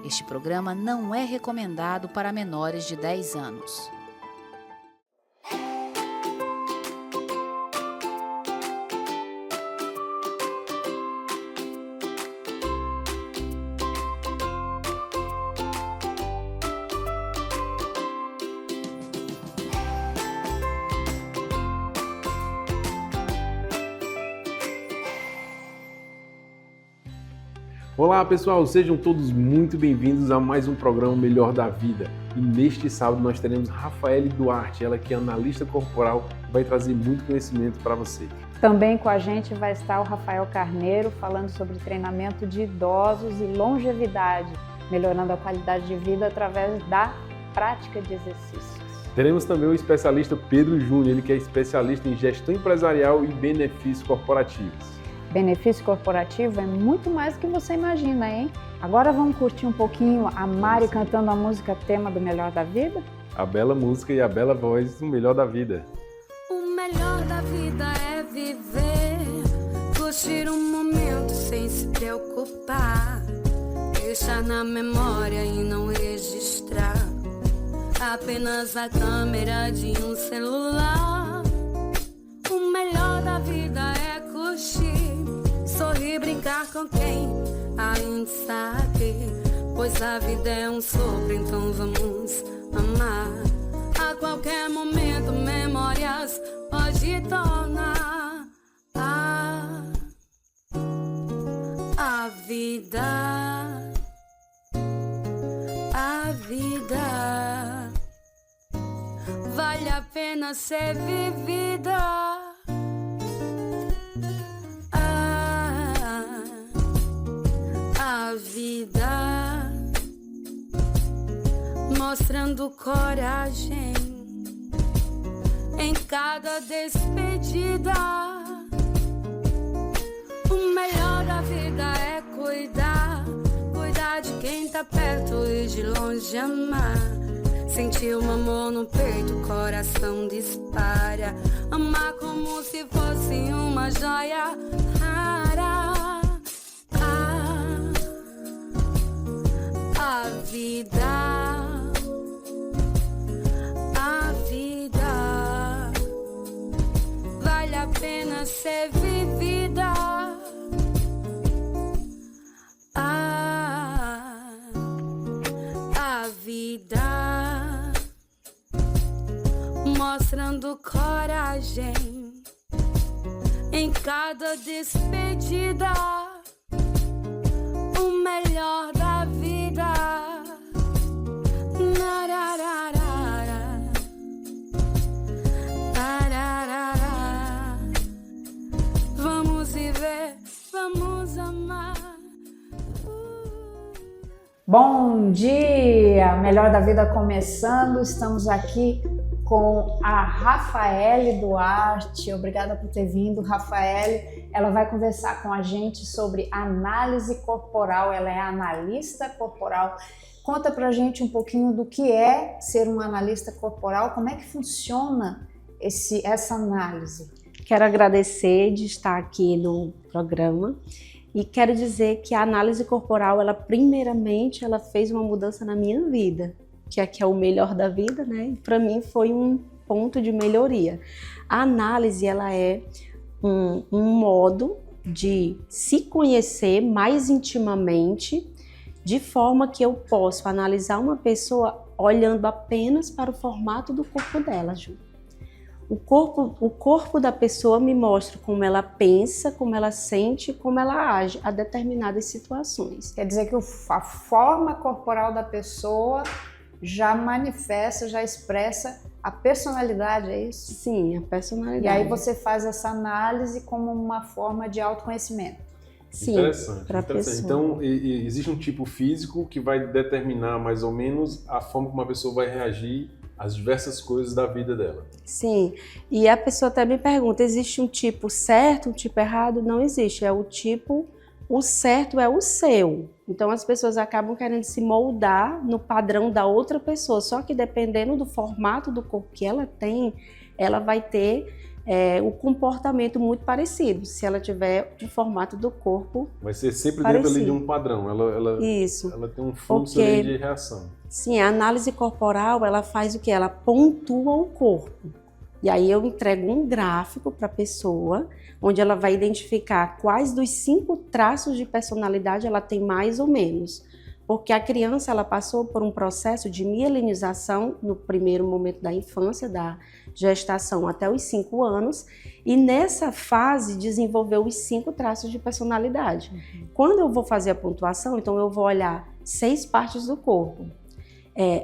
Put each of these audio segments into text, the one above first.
Este programa não é recomendado para menores de 10 anos. Olá pessoal, sejam todos muito bem-vindos a mais um programa Melhor da Vida. E neste sábado nós teremos Rafaele Duarte, ela que é analista corporal, vai trazer muito conhecimento para você. Também com a gente vai estar o Rafael Carneiro falando sobre treinamento de idosos e longevidade, melhorando a qualidade de vida através da prática de exercícios. Teremos também o especialista Pedro Júnior, ele que é especialista em gestão empresarial e benefícios corporativos. Benefício corporativo é muito mais do que você imagina, hein? Agora vamos curtir um pouquinho a Mari cantando a música tema do Melhor da Vida? A bela música e a bela voz do Melhor da Vida. O melhor da vida é viver, curtir um momento sem se preocupar, deixar na memória e não registrar apenas a câmera de um celular. O melhor da vida é curtir, sorrir, brincar com quem ainda está aqui, pois a vida é um sopro, então vamos amar. A qualquer momento memórias pode tornar a vida, vale a pena ser vivida. A vida, mostrando coragem em cada despedida. O melhor da vida é cuidar de quem tá perto e de longe amar. Sentir um amor no peito, o coração dispara. Amar como se fosse uma joia rara. A vida, vale a pena ser vivida. A vida, mostrando coragem em cada despedida. O melhor da vida. Vamos viver, vamos amar. Bom dia! Melhor da Vida começando. Estamos aqui com a Rafaele Duarte. Obrigada por ter vindo, Rafaele. Ela vai conversar com a gente sobre análise corporal. Ela é analista corporal. Conta pra gente um pouquinho do que é ser um analista corporal, como é que funciona essa análise. Quero agradecer de estar aqui no programa e quero dizer que a análise corporal, primeiramente, ela fez uma mudança na minha vida, que aqui é o melhor da vida, né? E para mim foi um ponto de melhoria. A análise, ela é um modo de se conhecer mais intimamente, de forma que eu posso analisar uma pessoa olhando apenas para o formato do corpo dela, Ju. O corpo da pessoa me mostra como ela pensa, como ela sente, como ela age a determinadas situações. Quer dizer que a forma corporal da pessoa já manifesta, já expressa a personalidade, é isso? Sim, a personalidade. E aí você faz essa análise como uma forma de autoconhecimento. Sim, interessante. Então, existe um tipo físico que vai determinar mais ou menos a forma como a pessoa vai reagir às diversas coisas da vida dela. Sim, e a pessoa até me pergunta, existe um tipo certo, um tipo errado? Não existe, é o tipo o certo é o seu. Então as pessoas acabam querendo se moldar no padrão da outra pessoa, só que dependendo do formato do corpo que ela tem, ela vai ter o comportamento muito parecido, se ela tiver o formato do corpo vai ser sempre parecido. dentro ali de um padrão, Isso. ela tem um fluxo ali de reação. Sim, a análise corporal, ela faz o quê? Ela pontua o corpo. E aí eu entrego um gráfico para a pessoa, onde ela vai identificar quais dos 5 traços de personalidade ela tem mais ou menos. Porque a criança, ela passou por um processo de mielinização no primeiro momento da infância, da gestação até os 5 anos, e nessa fase desenvolveu os 5 traços de personalidade. Quando eu vou fazer a pontuação, então eu vou olhar 6 partes do corpo.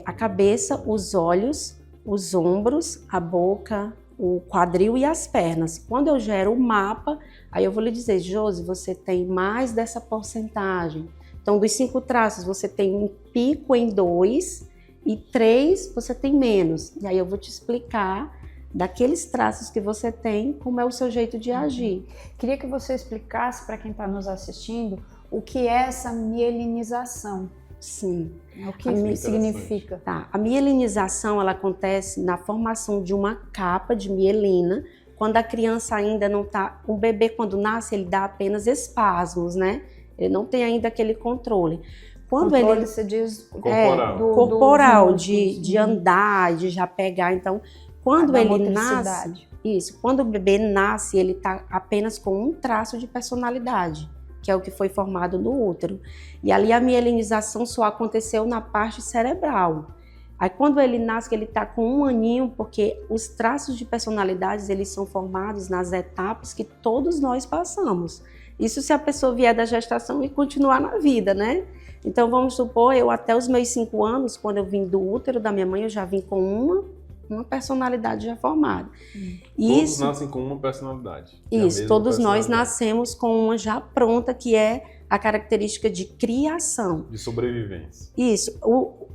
A cabeça, os olhos, os ombros, a boca, o quadril e as pernas. Quando eu gero o mapa, aí eu vou lhe dizer, Josi, você tem mais dessa porcentagem. Então, dos 5 traços, você tem um pico em 2 e 3 você tem menos. E aí eu vou te explicar daqueles traços que você tem, como é o seu jeito de agir. Queria que você explicasse para quem está nos assistindo o que é essa mielinização. Sim. O que significa? Tá. A mielinização, ela acontece na formação de uma capa de mielina, quando a criança ainda não está... O bebê, quando nasce, ele dá apenas espasmos, né? Ele não tem ainda aquele controle. Quando controle, ele você diz... Corporal. Corporal, de andar, de já pegar. Então, quando ele nasce... Isso. Quando o bebê nasce, ele está apenas com um traço de personalidade, que é o que foi formado no útero. E ali a mielinização só aconteceu na parte cerebral. Aí quando ele nasce, ele está com 1 aninho, porque os traços de personalidades, eles são formados nas etapas que todos nós passamos. Isso se a pessoa vier da gestação e continuar na vida, né? Então vamos supor, eu até os meus 5 anos, quando eu vim do útero da minha mãe, eu já vim com uma personalidade já formada. Todos nascem com uma personalidade. Isso, todos nós nascemos com uma já pronta, que é a característica de criação. De sobrevivência. Isso.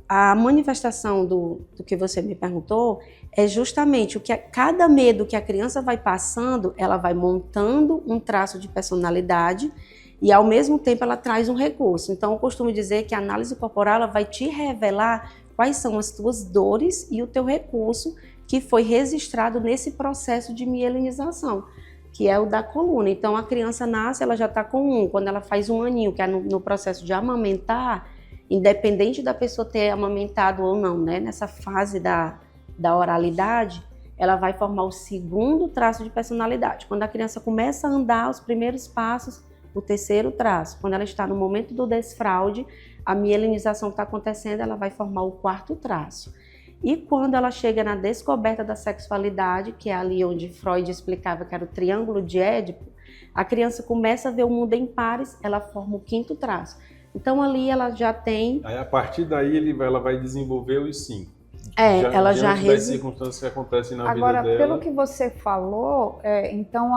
A manifestação do que você me perguntou é justamente o que cada medo que a criança vai passando, ela vai montando um traço de personalidade e ao mesmo tempo ela traz um recurso. Então eu costumo dizer que a análise corporal ela vai te revelar quais são as tuas dores e o teu recurso que foi registrado nesse processo de mielinização, que é o da coluna. Então a criança nasce, ela já está com 1, quando ela faz 1 aninho, que é no processo de amamentar, independente da pessoa ter amamentado ou não, né? Nessa fase da oralidade, ela vai formar o 2º traço de personalidade. Quando a criança começa a andar os primeiros passos, o 3º traço. Quando ela está no momento do desfraude, a mielinização está acontecendo, ela vai formar o 4º traço. E quando ela chega na descoberta da sexualidade, que é ali onde Freud explicava que era o triângulo de Édipo, a criança começa a ver o mundo em pares, ela forma o 5º traço. Então ali ela já tem... Aí a partir daí ela vai desenvolver os 5. Ela já das circunstâncias que acontecem na vida dela. Agora, pelo que você falou, então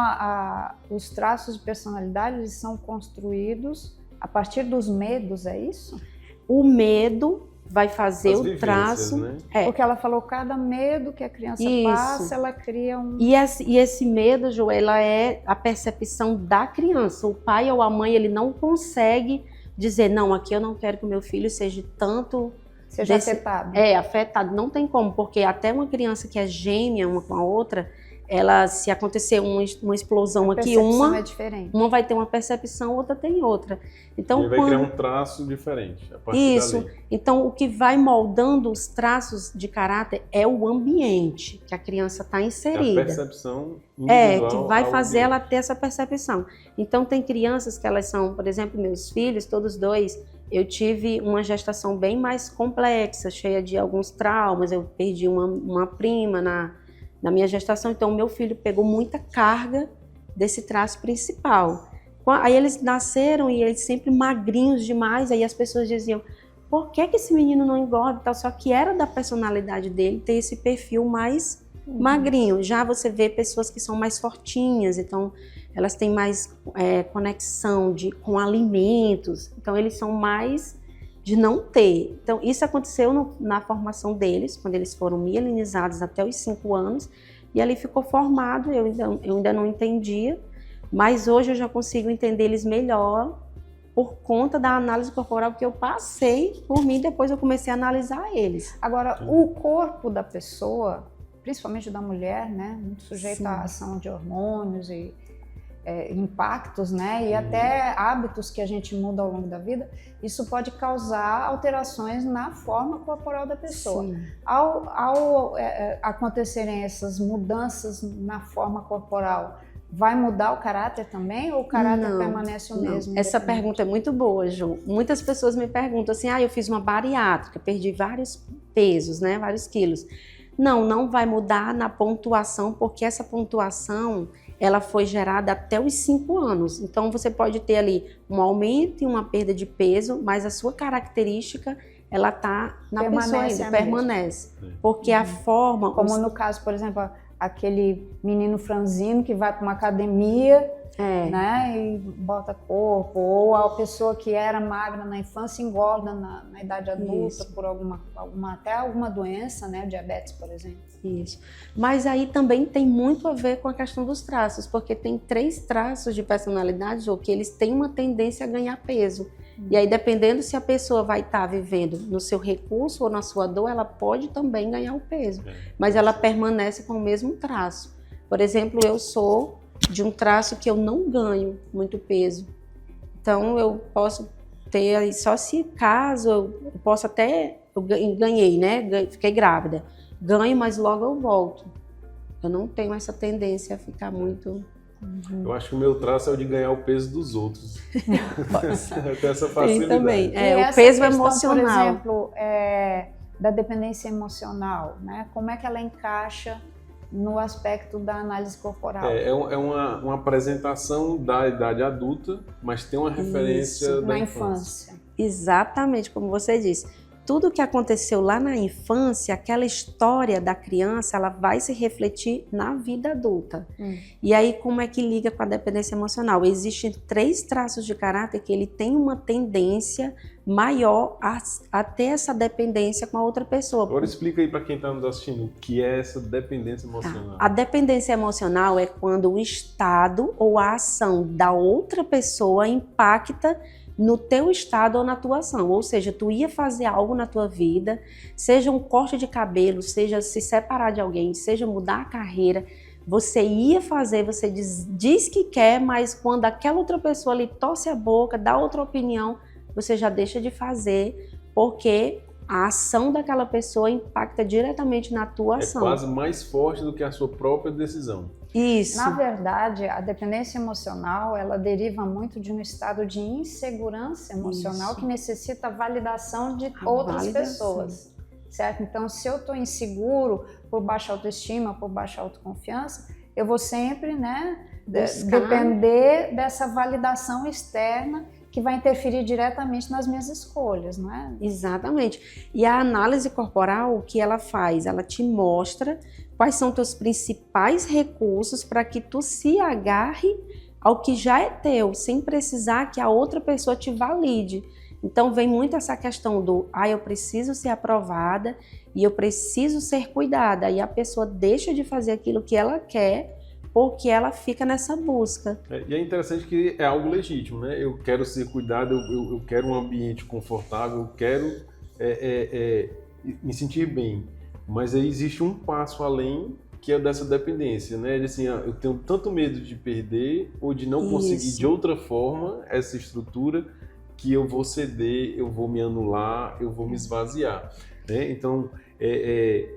os traços de personalidade eles são construídos a partir dos medos, é isso? O medo vai fazer o traço... Né? Porque ela falou cada medo que a criança passa, ela cria um... E esse medo, Ju, ela é a percepção da criança. O pai ou a mãe, ele não consegue dizer, não, aqui eu não quero que o meu filho seja tanto... Seja afetado. Afetado. Não tem como, porque até uma criança que é gêmea uma com a outra, se acontecer uma explosão aqui, é diferente. Uma vai ter uma percepção, outra tem outra. Então, ele vai criar um traço diferente a partir isso. dali. Então, o que vai moldando os traços de caráter é o ambiente que a criança está inserida. É a percepção individual que vai fazer ambiente. ela ter essa percepção. Então, tem crianças que elas são, por exemplo, meus filhos, todos 2, eu tive uma gestação bem mais complexa, cheia de alguns traumas. Eu perdi uma prima na minha gestação, então o meu filho pegou muita carga desse traço principal. Aí eles nasceram e eles sempre magrinhos demais, aí as pessoas diziam, por que esse menino não engorda e tal? Só que era da personalidade dele ter esse perfil mais magrinho. Já você vê pessoas que são mais fortinhas, então elas têm mais conexão com alimentos, então eles são mais de não ter. Então isso aconteceu na formação deles, quando eles foram mielinizados até os 5 anos, e ali ficou formado, eu ainda não entendia, mas hoje eu já consigo entender eles melhor por conta da análise corporal que eu passei por mim, depois eu comecei a analisar eles. Agora, o corpo da pessoa, principalmente da mulher, né, muito sujeito Sim. à ação de hormônios e impactos, né, e até hábitos que a gente muda ao longo da vida, isso pode causar alterações na forma corporal da pessoa. Sim. Ao acontecerem essas mudanças na forma corporal, vai mudar o caráter também ou o caráter permanece o mesmo? Essa pergunta é muito boa, Ju. Muitas pessoas me perguntam assim, eu fiz uma bariátrica, perdi vários pesos, né, vários quilos. Não vai mudar na pontuação, porque essa pontuação ela foi gerada até os 5 anos. Então você pode ter ali um aumento e uma perda de peso, mas a sua característica ela tá na pessoa ainda, permanece. Porque a forma... Como no caso, por exemplo, aquele menino franzino que vai para uma academia, né, e bota corpo, ou a pessoa que era magra na infância engorda na idade adulta por até alguma doença, né, diabetes, por exemplo. Isso. Mas aí também tem muito a ver com a questão dos traços, porque tem 3 traços de personalidade, ou que eles têm uma tendência a ganhar peso. E aí, dependendo se a pessoa vai estar vivendo no seu recurso ou na sua dor, ela pode também ganhar o peso. Mas ela permanece com o mesmo traço. Por exemplo, eu sou de um traço que eu não ganho muito peso. Então, eu posso ter, só se caso, eu posso até, eu ganhei, né? Fiquei grávida. Ganho, mas logo eu volto. Eu não tenho essa tendência a ficar muito... Eu acho que o meu traço é o de ganhar o peso dos outros. Eu tenho essa facilidade. Tem também. O peso questão, emocional. por exemplo, da dependência emocional, né? Como é que ela encaixa no aspecto da análise corporal? É uma apresentação da idade adulta, mas tem uma referência da infância. Exatamente, como você disse. Tudo que aconteceu lá na infância, aquela história da criança, ela vai se refletir na vida adulta. E aí, como é que liga com a dependência emocional? Existem 3 traços de caráter que ele tem uma tendência maior a ter essa dependência com a outra pessoa. Agora explica aí para quem está nos assistindo o que é essa dependência emocional. A dependência emocional é quando o estado ou a ação da outra pessoa impacta no teu estado ou na tua ação, ou seja, tu ia fazer algo na tua vida, seja um corte de cabelo, seja se separar de alguém, seja mudar a carreira, você ia fazer, você diz que quer, mas quando aquela outra pessoa lhe torce a boca, dá outra opinião, você já deixa de fazer, porque a ação daquela pessoa impacta diretamente na tua ação. É quase mais forte do que a sua própria decisão. Isso. Na verdade, a dependência emocional, ela deriva muito de um estado de insegurança emocional que necessita validação de outras pessoas, certo? Então, se eu estou inseguro por baixa autoestima, por baixa autoconfiança, eu vou sempre, né, depender dessa validação externa que vai interferir diretamente nas minhas escolhas, não é? Exatamente. E a análise corporal, o que ela faz? Ela te mostra quais são teus principais recursos para que tu se agarre ao que já é teu, sem precisar que a outra pessoa te valide. Então vem muito essa questão do, eu preciso ser aprovada e eu preciso ser cuidada. E a pessoa deixa de fazer aquilo que ela quer, porque ela fica nessa busca. E é interessante que é algo legítimo, né? Eu quero ser cuidado, eu quero um ambiente confortável, eu quero me sentir bem. Mas aí existe um passo além, que é dessa dependência, né? De assim, eu tenho tanto medo de perder ou de não conseguir de outra forma essa estrutura que eu vou ceder, eu vou me anular, eu vou me esvaziar, né? Então,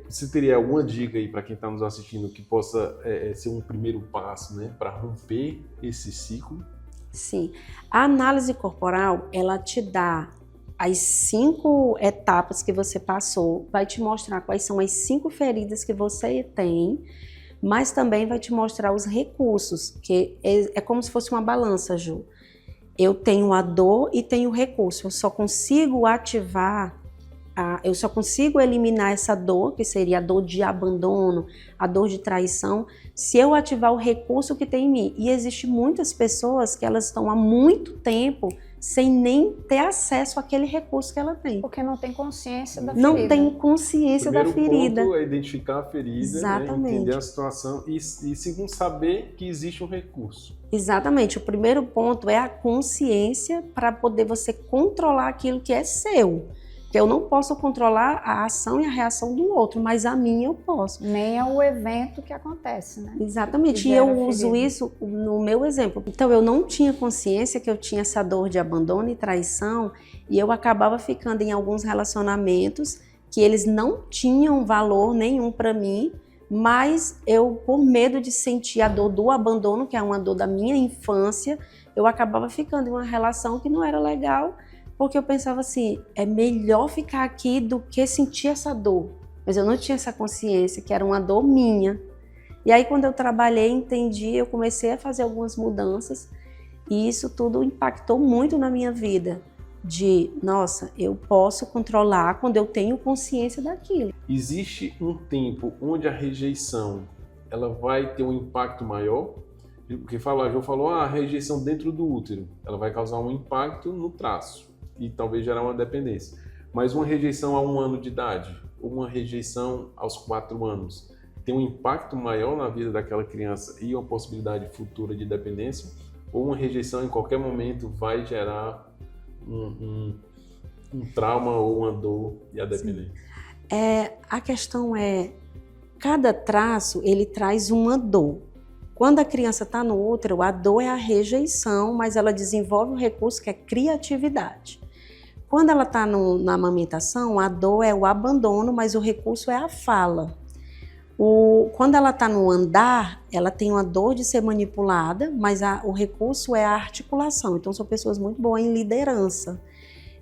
você teria alguma dica aí para quem está nos assistindo que possa ser um primeiro passo, né, para romper esse ciclo? Sim. A análise corporal, ela te dá as 5 etapas que você passou, vai te mostrar quais são as 5 feridas que você tem, mas também vai te mostrar os recursos, que é como se fosse uma balança, Ju. Eu tenho a dor e tenho o recurso, eu só consigo ativar, eu só consigo eliminar essa dor, que seria a dor de abandono, a dor de traição, se eu ativar o recurso que tem em mim. E existem muitas pessoas que elas estão há muito tempo sem nem ter acesso àquele recurso que ela tem. Porque não tem consciência da Não ferida. tem consciência da ferida. O primeiro ponto é identificar a ferida, né, Exatamente. entender a situação e segundo, saber que existe um recurso. Exatamente. O primeiro ponto é a consciência para poder você controlar aquilo que é seu. Porque eu não posso controlar a ação e a reação do outro, mas a minha eu posso. Nem é o evento que acontece, né? Exatamente. Que E gera eu uso ferida. isso no meu exemplo. Então, eu não tinha consciência que eu tinha essa dor de abandono e traição, e eu acabava ficando em alguns relacionamentos que eles não tinham valor nenhum para mim, mas eu, por medo de sentir a dor do abandono, que é uma dor da minha infância, eu acabava ficando em uma relação que não era legal, porque eu pensava assim, é melhor ficar aqui do que sentir essa dor. Mas eu não tinha essa consciência que era uma dor minha. E aí quando eu trabalhei, entendi, eu comecei a fazer algumas mudanças e isso tudo impactou muito na minha vida. De, nossa, eu posso controlar quando eu tenho consciência daquilo. Existe um tempo onde a rejeição ela vai ter um impacto maior? Porque a Jo falou, a rejeição dentro do útero, ela vai causar um impacto no traço e talvez gerar uma dependência. Mas uma rejeição a 1 ano de idade, ou uma rejeição aos 4 anos, tem um impacto maior na vida daquela criança e uma possibilidade futura de dependência? Ou uma rejeição em qualquer momento vai gerar um trauma ou uma dor e a dependência? A questão é, cada traço ele traz uma dor. Quando a criança está no útero, a dor é a rejeição, mas ela desenvolve um recurso que é criatividade. Quando ela está na amamentação, a dor é o abandono, mas o recurso é a fala. Quando ela está no andar, ela tem uma dor de ser manipulada, mas o recurso é a articulação. Então, são pessoas muito boas em liderança.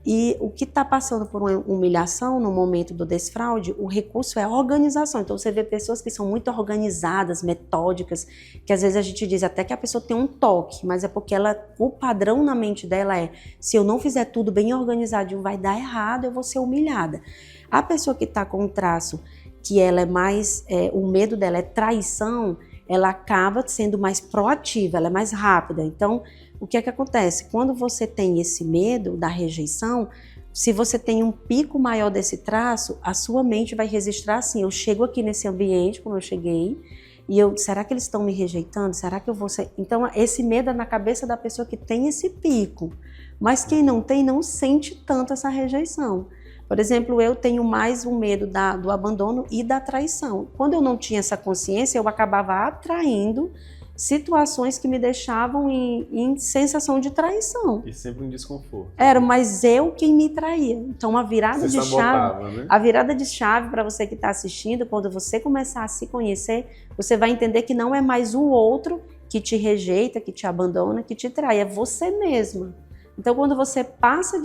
E o que está passando por uma humilhação no momento do desfraude, o recurso é a organização. Então você vê pessoas que são muito organizadas, metódicas, que às vezes a gente diz até que a pessoa tem um toque, mas é porque o padrão na mente dela é, se eu não fizer tudo bem organizadinho, vai dar errado, eu vou ser humilhada. A pessoa que está com um traço, que ela é mais, o medo dela é traição, ela acaba sendo mais proativa, ela é mais rápida. Então, o que é que acontece? Quando você tem esse medo da rejeição, se você tem um pico maior desse traço, a sua mente vai registrar assim, eu chego aqui nesse ambiente, como eu cheguei, e será que eles estão me rejeitando? Será que eu vou ser... Então, esse medo é na cabeça da pessoa que tem esse pico. Mas quem não tem, não sente tanto essa rejeição. Por exemplo, eu tenho mais o medo do abandono e da traição. Quando eu não tinha essa consciência, eu acabava atraindo situações que me deixavam em sensação de traição. E sempre um desconforto. Era, mas eu quem me traía. Então, a virada de chave, né? a virada de chave para você que está assistindo, quando você começar a se conhecer, você vai entender que não é mais o outro que te rejeita, que te abandona, que te trai, é você mesma. Então, quando você passa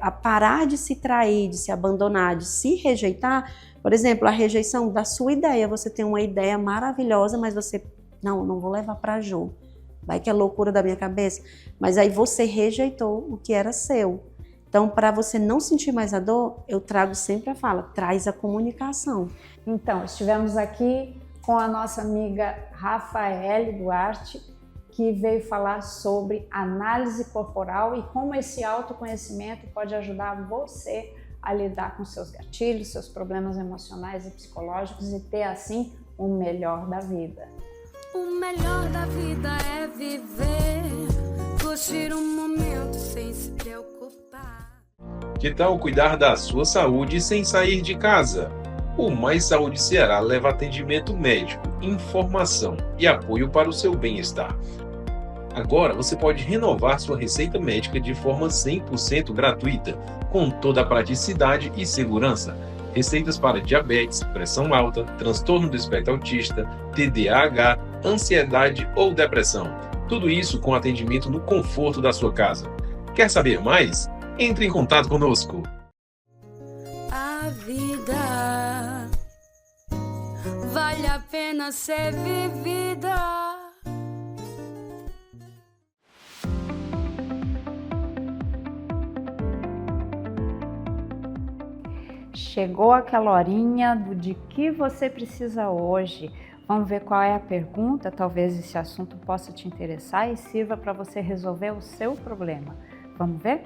a parar de se trair, de se abandonar, de se rejeitar, por exemplo, a rejeição da sua ideia, você tem uma ideia maravilhosa, mas você, não vou levar para Jo, vai que é loucura da minha cabeça, mas aí você rejeitou o que era seu. Então, para você não sentir mais a dor, eu trago sempre a fala, traz a comunicação. Então, estivemos aqui com a nossa amiga Rafaele Duarte, que veio falar sobre análise corporal e como esse autoconhecimento pode ajudar você a lidar com seus gatilhos, seus problemas emocionais e psicológicos e ter, assim, o melhor da vida. O melhor da vida é viver, curtir um momento sem se preocupar. Que tal cuidar da sua saúde sem sair de casa? O Mais Saúde Ceará leva atendimento médico, informação e apoio para o seu bem-estar. Agora você pode renovar sua receita médica de forma 100% gratuita, com toda a praticidade e segurança. Receitas para diabetes, pressão alta, transtorno do espectro autista, TDAH, ansiedade ou depressão. Tudo isso com atendimento no conforto da sua casa. Quer saber mais? Entre em contato conosco. A vida vale a pena ser vivida. Chegou aquela horinha de que você precisa hoje. Vamos ver qual é a pergunta, talvez esse assunto possa te interessar e sirva para você resolver o seu problema. Vamos ver?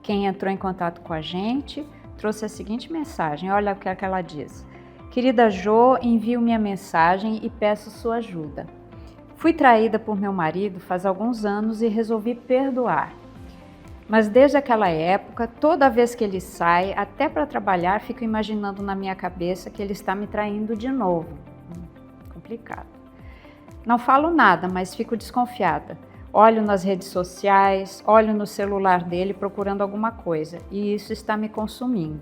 Quem entrou em contato com a gente trouxe a seguinte mensagem, olha o que ela diz. Querida Jo, envio minha mensagem e peço sua ajuda. Fui traída por meu marido faz alguns anos e resolvi perdoar. Mas desde aquela época, toda vez que ele sai, até para trabalhar, fico imaginando na minha cabeça que ele está me traindo de novo. Complicado. Não falo nada, mas fico desconfiada. Olho nas redes sociais, olho no celular dele procurando alguma coisa e isso está me consumindo.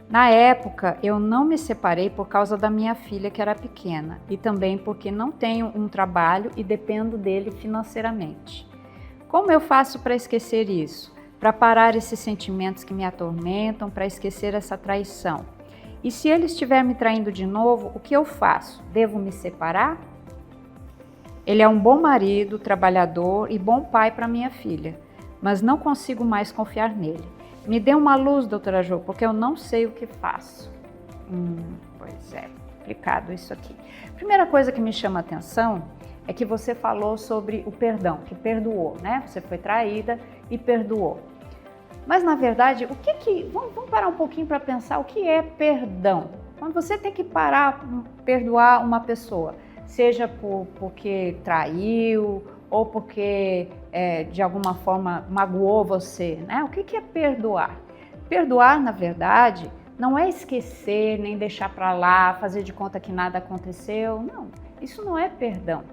Na época, eu não me separei por causa da minha filha que era pequena e também porque não tenho um trabalho e dependo dele financeiramente. Como eu faço para esquecer isso? Para parar esses sentimentos que me atormentam, para esquecer essa traição? E se ele estiver me traindo de novo, o que eu faço? Devo me separar? Ele é um bom marido, trabalhador e bom pai para minha filha, mas não consigo mais confiar nele. Me dê uma luz, doutora Jo, porque eu não sei o que faço. Pois é, complicado isso aqui. Primeira coisa que me chama a atenção é que você falou sobre o perdão, que perdoou, né? Você foi traída e perdoou. Mas, na verdade, vamos parar um pouquinho para pensar o que é perdão. Quando você tem que parar, perdoar uma pessoa, seja porque traiu ou porque de alguma forma magoou você, né? O que é perdoar? Perdoar, na verdade, não é esquecer, nem deixar para lá, fazer de conta que nada aconteceu. Não, isso não é perdão,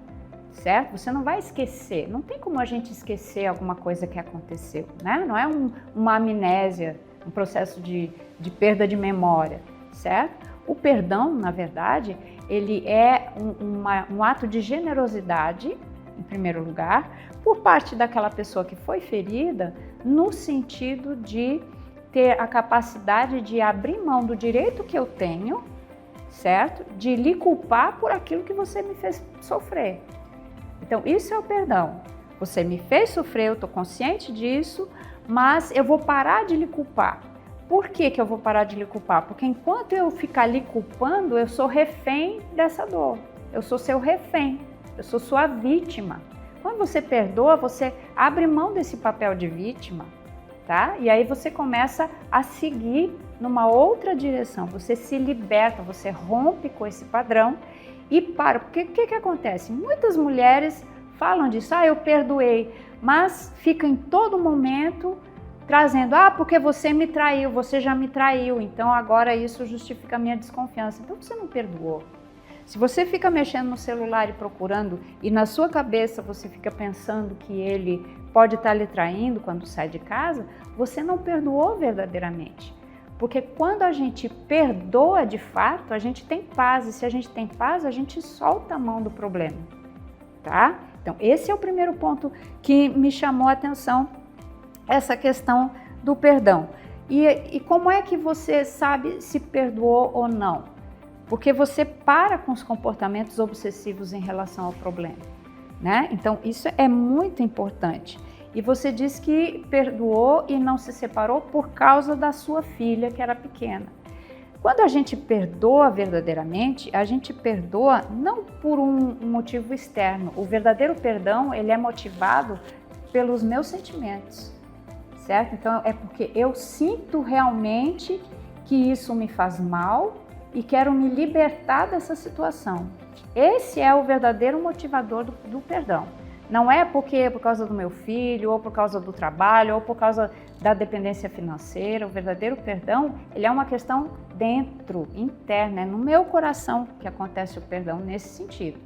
certo? Você não vai esquecer, não tem como a gente esquecer alguma coisa que aconteceu, né? Não é uma amnésia, um processo de perda de memória, certo? O perdão, na verdade, ele é um ato de generosidade, em primeiro lugar, por parte daquela pessoa que foi ferida, no sentido de ter a capacidade de abrir mão do direito que eu tenho, certo? De lhe culpar por aquilo que você me fez sofrer. Então, isso é o perdão. Você me fez sofrer, eu estou consciente disso, mas eu vou parar de lhe culpar. Por que eu vou parar de lhe culpar? Porque enquanto eu ficar lhe culpando, eu sou refém dessa dor. Eu sou seu refém, eu sou sua vítima. Quando você perdoa, você abre mão desse papel de vítima, tá? E aí você começa a seguir numa outra direção. Você se liberta, você rompe com esse padrão e para. Porque o que acontece? Muitas mulheres falam disso, eu perdoei, mas ficam em todo momento trazendo, porque você me traiu, você já me traiu, então agora isso justifica a minha desconfiança. Então você não perdoou. Se você fica mexendo no celular e procurando, e na sua cabeça você fica pensando que ele pode estar lhe traindo quando sai de casa, você não perdoou verdadeiramente. Porque quando a gente perdoa de fato, a gente tem paz, e se a gente tem paz, a gente solta a mão do problema, tá? Então esse é o primeiro ponto que me chamou a atenção, essa questão do perdão. E como é que você sabe se perdoou ou não? Porque você para com os comportamentos obsessivos em relação ao problema, né? Então isso é muito importante. E você diz que perdoou e não se separou por causa da sua filha que era pequena. Quando a gente perdoa verdadeiramente, a gente perdoa não por um motivo externo. O verdadeiro perdão, ele é motivado pelos meus sentimentos, certo? Então é porque eu sinto realmente que isso me faz mal e quero me libertar dessa situação. Esse é o verdadeiro motivador do perdão. Não é porque por causa do meu filho, ou por causa do trabalho, ou por causa da dependência financeira. O verdadeiro perdão, ele é uma questão dentro, interna, é no meu coração que acontece o perdão nesse sentido,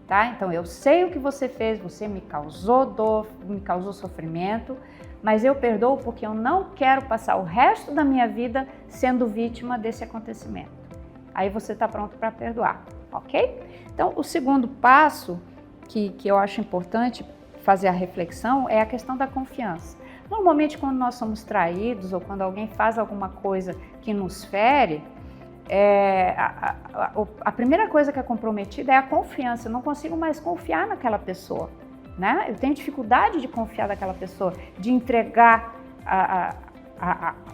tá? Então eu sei o que você fez, você me causou dor, me causou sofrimento, mas eu perdoo porque eu não quero passar o resto da minha vida sendo vítima desse acontecimento. Aí você está pronto para perdoar, ok? Então, o segundo passo que eu acho importante fazer a reflexão é a questão da confiança. Normalmente, quando nós somos traídos ou quando alguém faz alguma coisa que nos fere, a primeira coisa que é comprometida é a confiança. Eu não consigo mais confiar naquela pessoa, né? Eu tenho dificuldade de confiar naquela pessoa, de entregar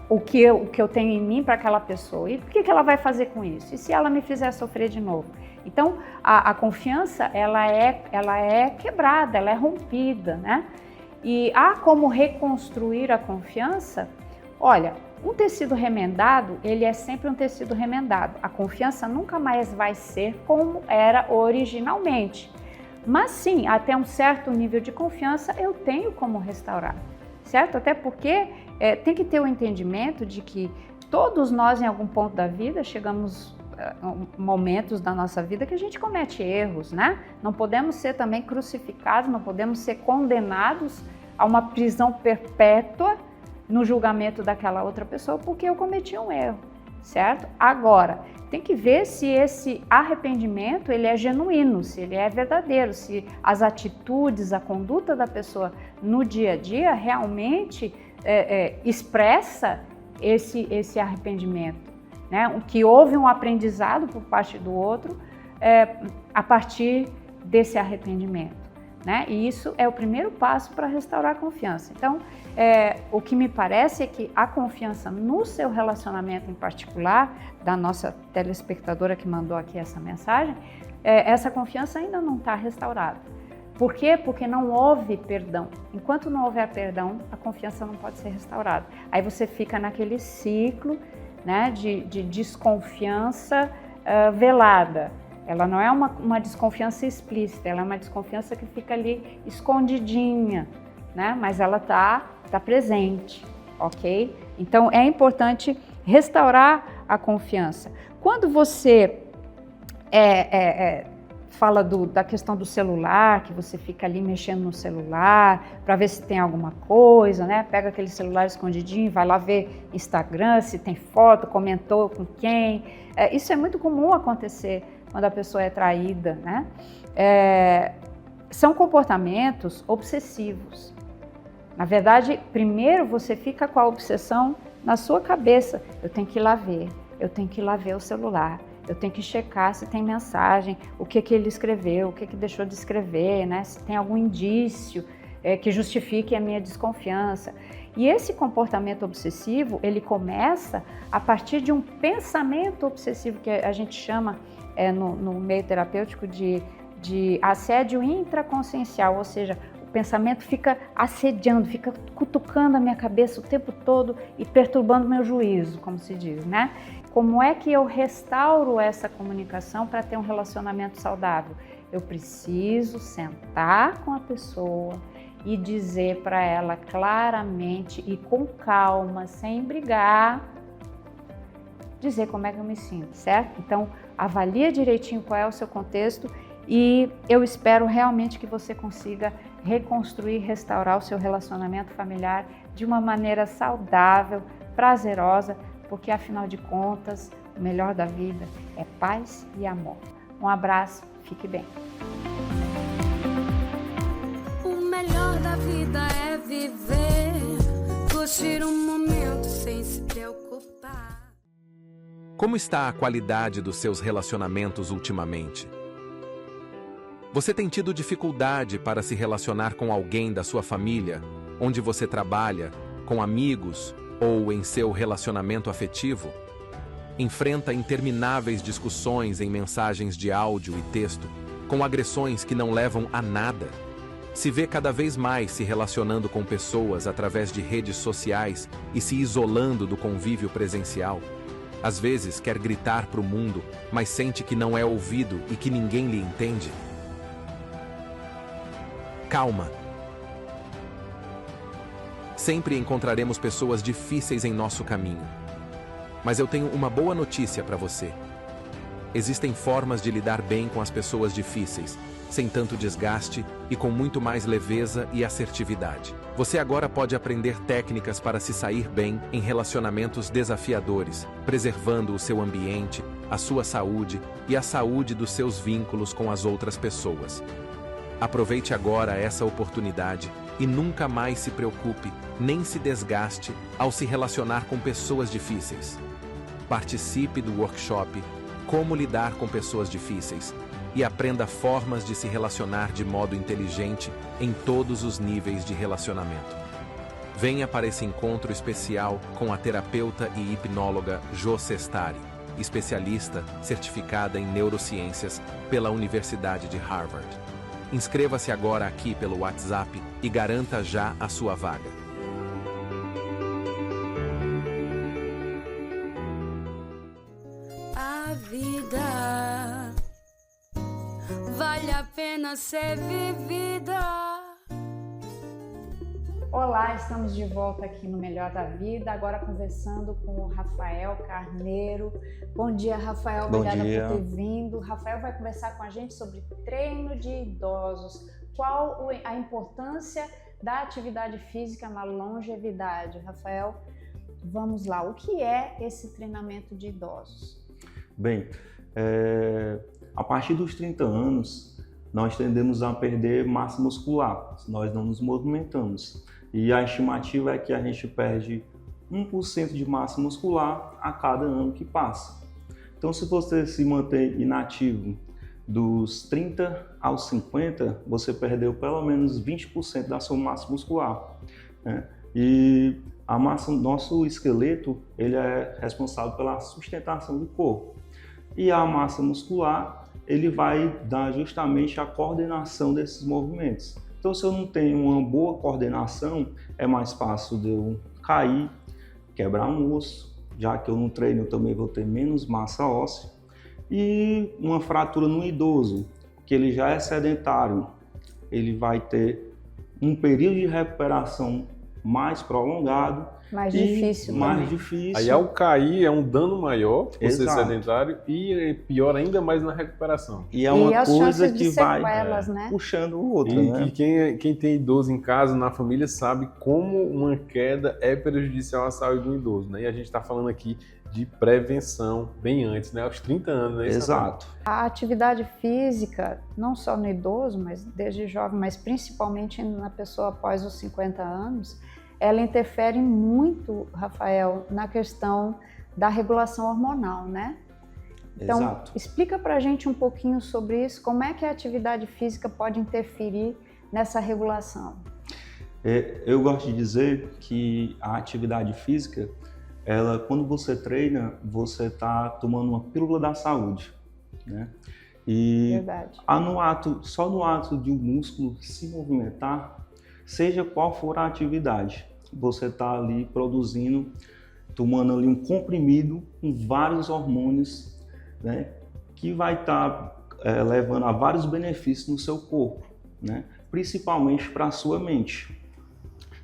o que eu tenho em mim para aquela pessoa. E o que ela vai fazer com isso? E se ela me fizer sofrer de novo? Então, a confiança, ela é quebrada, ela é rompida, né? E há como reconstruir a confiança? Olha, um tecido remendado, ele é sempre um tecido remendado. A confiança nunca mais vai ser como era originalmente. Mas sim, até um certo nível de confiança eu tenho como restaurar, certo? Até porque tem que ter o entendimento de que todos nós, em algum ponto da vida, chegamos momentos da nossa vida que a gente comete erros, né? Não podemos ser também crucificados, não podemos ser condenados a uma prisão perpétua no julgamento daquela outra pessoa porque eu cometi um erro, certo? Agora, tem que ver se esse arrependimento ele é genuíno, se ele é verdadeiro, se as atitudes, a conduta da pessoa no dia a dia realmente expressa esse arrependimento, né? Que houve um aprendizado por parte do outro a partir desse arrependimento, né? E isso é o primeiro passo para restaurar a confiança. Então, o que me parece é que a confiança no seu relacionamento em particular, da nossa telespectadora que mandou aqui essa mensagem, essa confiança ainda não está restaurada. Por quê? Porque não houve perdão. Enquanto não houver perdão, a confiança não pode ser restaurada. Aí você fica naquele ciclo, né, de desconfiança velada. Ela não é uma desconfiança explícita, ela é uma desconfiança que fica ali escondidinha, né? Mas ela está presente, ok? Então é importante restaurar a confiança. Quando você fala da questão do celular, que você fica ali mexendo no celular para ver se tem alguma coisa, né? Pega aquele celular escondidinho, vai lá ver Instagram, se tem foto, comentou com quem. Isso é muito comum acontecer quando a pessoa é traída, né? São comportamentos obsessivos. Na verdade, primeiro você fica com a obsessão na sua cabeça. Eu tenho que ir lá ver, eu tenho que ir lá ver o celular. Eu tenho que checar se tem mensagem, o que ele escreveu, o que deixou de escrever, né? Se tem algum indício que justifique a minha desconfiança. E esse comportamento obsessivo, ele começa a partir de um pensamento obsessivo, que a gente chama no meio terapêutico de assédio intraconsciencial, ou seja, o pensamento fica assediando, fica cutucando a minha cabeça o tempo todo e perturbando meu juízo, como se diz, né? Como é que eu restauro essa comunicação para ter um relacionamento saudável? Eu preciso sentar com a pessoa e dizer para ela claramente e com calma, sem brigar, dizer como é que eu me sinto, certo? Então, avalia direitinho qual é o seu contexto e eu espero realmente que você consiga reconstruir, restaurar o seu relacionamento familiar de uma maneira saudável, prazerosa, porque afinal de contas, o melhor da vida é paz e amor. Um abraço, fique bem. O melhor da vida é viver, curtir um momento sem se preocupar. Como está a qualidade dos seus relacionamentos ultimamente? Você tem tido dificuldade para se relacionar com alguém da sua família, onde você trabalha, com amigos, ou em seu relacionamento afetivo? Enfrenta intermináveis discussões em mensagens de áudio e texto, com agressões que não levam a nada? Se vê cada vez mais se relacionando com pessoas através de redes sociais e se isolando do convívio presencial? Às vezes quer gritar para o mundo, mas sente que não é ouvido e que ninguém lhe entende? Calma. Sempre encontraremos pessoas difíceis em nosso caminho. Mas eu tenho uma boa notícia para você. Existem formas de lidar bem com as pessoas difíceis, sem tanto desgaste e com muito mais leveza e assertividade. Você agora pode aprender técnicas para se sair bem em relacionamentos desafiadores, preservando o seu ambiente, a sua saúde e a saúde dos seus vínculos com as outras pessoas. Aproveite agora essa oportunidade e nunca mais se preocupe, nem se desgaste ao se relacionar com pessoas difíceis. Participe do workshop Como Lidar com Pessoas Difíceis e aprenda formas de se relacionar de modo inteligente em todos os níveis de relacionamento. Venha para esse encontro especial com a terapeuta e hipnóloga Jo Sestari, especialista certificada em neurociências pela Universidade de Harvard. Inscreva-se agora aqui pelo WhatsApp e garanta já a sua vaga. A vida vale a pena ser vivida. Olá, estamos de volta aqui no Melhor da Vida, agora conversando com o Rafael Carneiro. Bom dia, Rafael, obrigada por ter vindo. O Rafael vai conversar com a gente sobre treino de idosos. Qual a importância da atividade física na longevidade? Rafael, vamos lá, o que é esse treinamento de idosos? Bem, a partir dos 30 anos, nós tendemos a perder massa muscular, se nós não nos movimentamos. E a estimativa é que a gente perde 1% de massa muscular a cada ano que passa. Então, se você se mantém inativo dos 30 aos 50, você perdeu pelo menos 20% da sua massa muscular, né? E a massa, nosso esqueleto, ele é responsável pela sustentação do corpo. E a massa muscular, ele vai dar justamente a coordenação desses movimentos. Então, se eu não tenho uma boa coordenação, é mais fácil de eu cair, quebrar um osso, já que eu não treino, eu também vou ter menos massa óssea. E uma fratura no idoso, que ele já é sedentário, ele vai ter um período de recuperação mais prolongado. Mais difícil. Mais difícil. Aí ao cair é um dano maior por ser Exato. sedentário e é pior ainda mais na recuperação. E é uma as coisa chances que de vai sequelas, né? puxando o outro, E né? quem tem idoso em casa, na família, sabe como uma queda é prejudicial à saúde do idoso, né? E a gente está falando aqui de prevenção bem antes, né? Aos 30 anos, né? Exato. A atividade física, não só no idoso, mas desde jovem, mas principalmente na pessoa após os 50 anos, ela interfere muito, Rafael, na questão da regulação hormonal, né? Então, Exato. explica pra gente um pouquinho sobre isso, como é que a atividade física pode interferir nessa regulação? Eu gosto de dizer que a atividade física, ela, quando você treina, você está tomando uma pílula da saúde, né? E Verdade. só no ato de um músculo se movimentar, seja qual for a atividade, você está ali produzindo, tomando ali um comprimido com vários hormônios, né, que vai estar levando a vários benefícios no seu corpo, né, principalmente para a sua mente,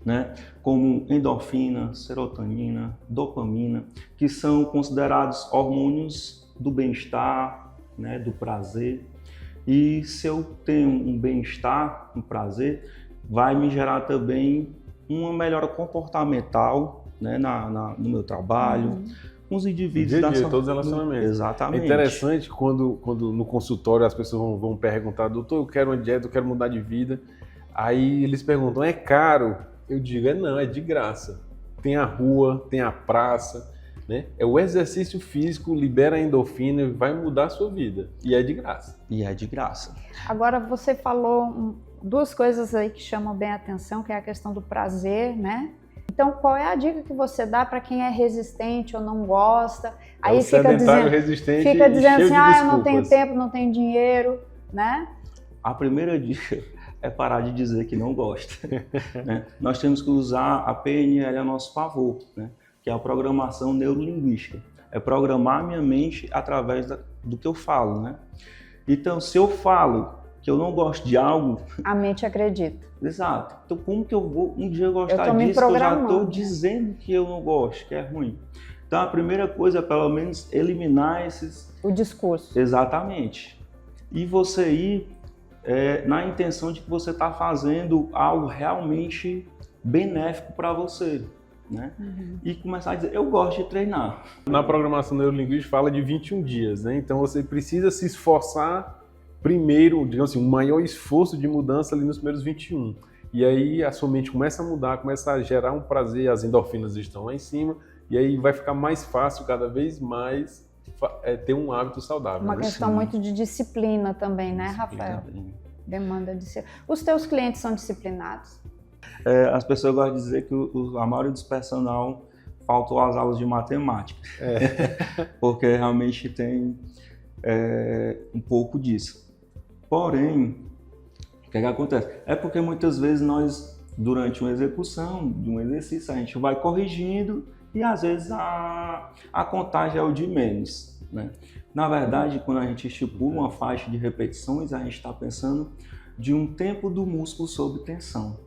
né, como endorfina, serotonina, dopamina, que são considerados hormônios do bem-estar, né, do prazer. E se eu tenho um bem-estar, um prazer, vai me gerar também uma melhora comportamental, né, no meu trabalho, com os indivíduos Dia a dia, todos os relacionamentos. Exatamente. É interessante quando no consultório as pessoas vão perguntar, doutor, eu quero uma dieta, eu quero mudar de vida. Aí eles perguntam, é caro? Eu digo, não, é de graça. Tem a rua, tem a praça, né? É o exercício físico, libera a endorfina e vai mudar a sua vida. E é de graça. E é de graça. Agora, você falou duas coisas aí que chamam bem a atenção, que é a questão do prazer, né? Então, qual é a dica que você dá para quem é resistente ou não gosta? Aí fica dizendo, resistente assim, eu não tenho desculpas. tempo, não tenho dinheiro, né? A primeira dica é parar de dizer que não gosta, né? Nós temos que usar a PNL a nosso favor, né? Que é a programação neurolinguística. É programar minha mente através do que eu falo, né? Então, se eu falo que eu não gosto de algo... A mente acredita. Exato. Então, como que eu vou um dia gostar me disso que eu já estou programando. dizendo que eu não gosto, que é ruim? Então, a primeira coisa é, pelo menos, eliminar esses... O discurso. Exatamente. E você ir na intenção de que você está fazendo algo realmente benéfico para você, né? E começar a dizer, eu gosto de treinar. Na programação neurolinguística fala de 21 dias, né? Então você precisa se esforçar primeiro, digamos assim, um maior esforço de mudança ali nos primeiros 21. E aí a sua mente começa a mudar, começa a gerar um prazer, as endorfinas estão lá em cima, e aí vai ficar mais fácil cada vez mais ter um hábito saudável. Uma né? questão muito de disciplina também, né, Rafael? Demanda de ser. Os teus clientes são disciplinados? As pessoas gostam de dizer que a maioria dos personal faltou às aulas de matemática, porque realmente tem um pouco disso. Porém, que acontece? É porque muitas vezes nós, durante uma execução de um exercício, a gente vai corrigindo e às vezes a contagem é o de menos, né? Na verdade, quando a gente estipula uma faixa de repetições, a gente está pensando de um tempo do músculo sob tensão,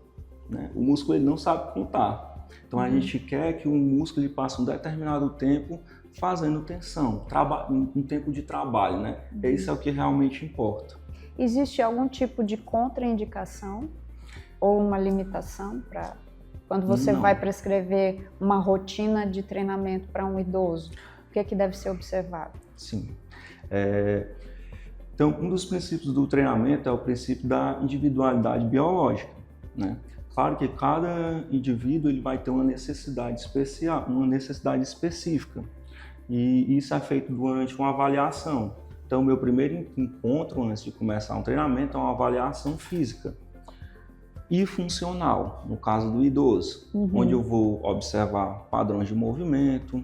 né? O músculo ele não sabe contar, então a gente quer que o músculo ele passe um determinado tempo fazendo tensão, um tempo de trabalho, né? Isso é o que realmente importa. Existe algum tipo de contraindicação ou uma limitação para quando você vai prescrever uma rotina de treinamento para um idoso? O que é que deve ser observado? Sim. Então, um dos princípios do treinamento é o princípio da individualidade biológica, né? Claro que cada indivíduo ele vai ter uma necessidade especial, uma necessidade específica, e isso é feito durante uma avaliação. Então, o meu primeiro encontro antes de começar um treinamento é uma avaliação física e funcional, no caso do idoso, onde eu vou observar padrões de movimento,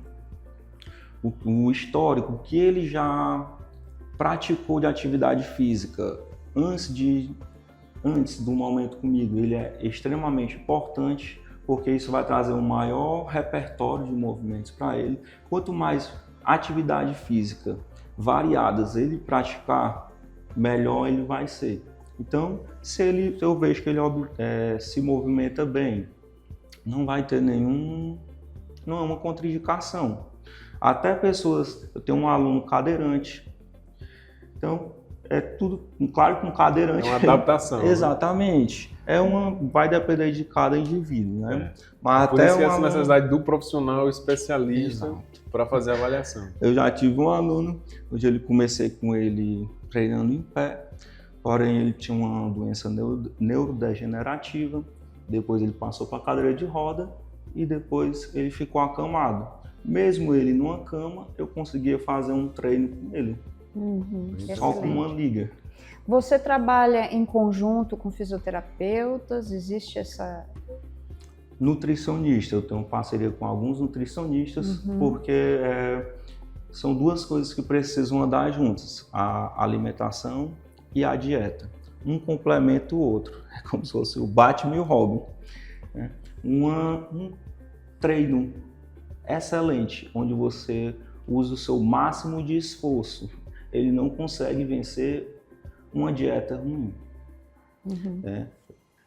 o histórico, o que ele já praticou de atividade física antes do momento comigo. Ele é extremamente importante, porque isso vai trazer um maior repertório de movimentos para ele. Quanto mais atividade física variadas ele praticar, melhor ele vai ser. Então, se eu vejo que ele se movimenta bem, não vai ter nenhuma contraindicação. Até pessoas, eu tenho um aluno cadeirante, então é tudo, claro que um cadeirante... É uma adaptação. Exatamente. Vai depender de cada indivíduo, né? Mas por até isso que essa necessidade do profissional especialista para fazer a avaliação. Eu já tive um aluno, onde eu comecei com ele treinando em pé, porém ele tinha uma doença neurodegenerativa, depois ele passou para a cadeira de roda e depois ele ficou acamado. Mesmo ele numa cama, eu conseguia fazer um treino com ele, só com uma liga. Você trabalha em conjunto com fisioterapeutas? Existe essa... Nutricionista, eu tenho parceria com alguns nutricionistas, porque são duas coisas que precisam andar juntas, a alimentação e a dieta. Um complementa o outro, é como se fosse o Batman e o Robin, né? Um treino excelente, onde você usa o seu máximo de esforço, ele não consegue vencer uma dieta ruim.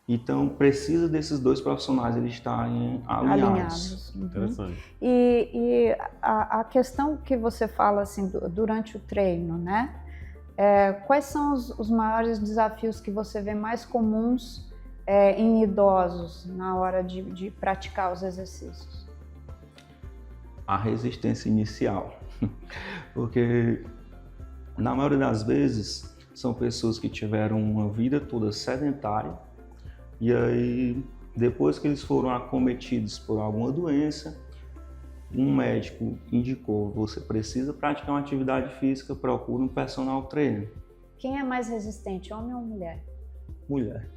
Então, precisa desses dois profissionais eles estarem alinhados. Interessante. E a questão que você fala assim, durante o treino, né? Quais são os maiores desafios que você vê mais comuns em idosos na hora de praticar os exercícios? A resistência inicial. Porque, na maioria das vezes, são pessoas que tiveram uma vida toda sedentária, e aí, depois que eles foram acometidos por alguma doença, um médico indicou, você precisa praticar uma atividade física, procura um personal trainer. Quem é mais resistente, homem ou mulher? Mulher.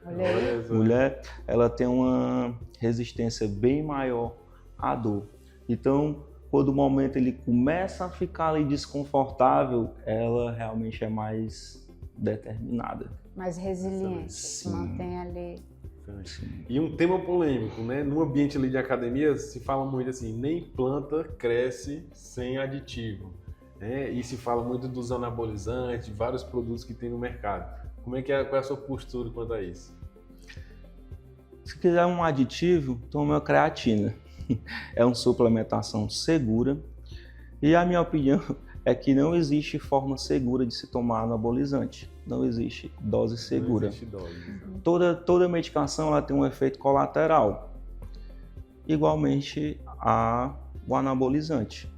Olha aí. Mulher, ela tem uma resistência bem maior à dor. Então, quando o momento ele começa a ficar ali desconfortável, ela realmente é mais determinada. Mais resiliente, se mantém ali. E um tema polêmico, né? No ambiente ali de academia se fala muito assim, nem planta cresce sem aditivo, né? E se fala muito dos anabolizantes, vários produtos que tem no mercado. Qual é a sua postura quanto a isso? Se quiser um aditivo, tome a creatina. É uma suplementação segura e a minha opinião é que não existe forma segura de se tomar anabolizante. Não existe dose segura. Não existe dose. Toda medicação ela tem um efeito colateral. Igualmente o anabolizante.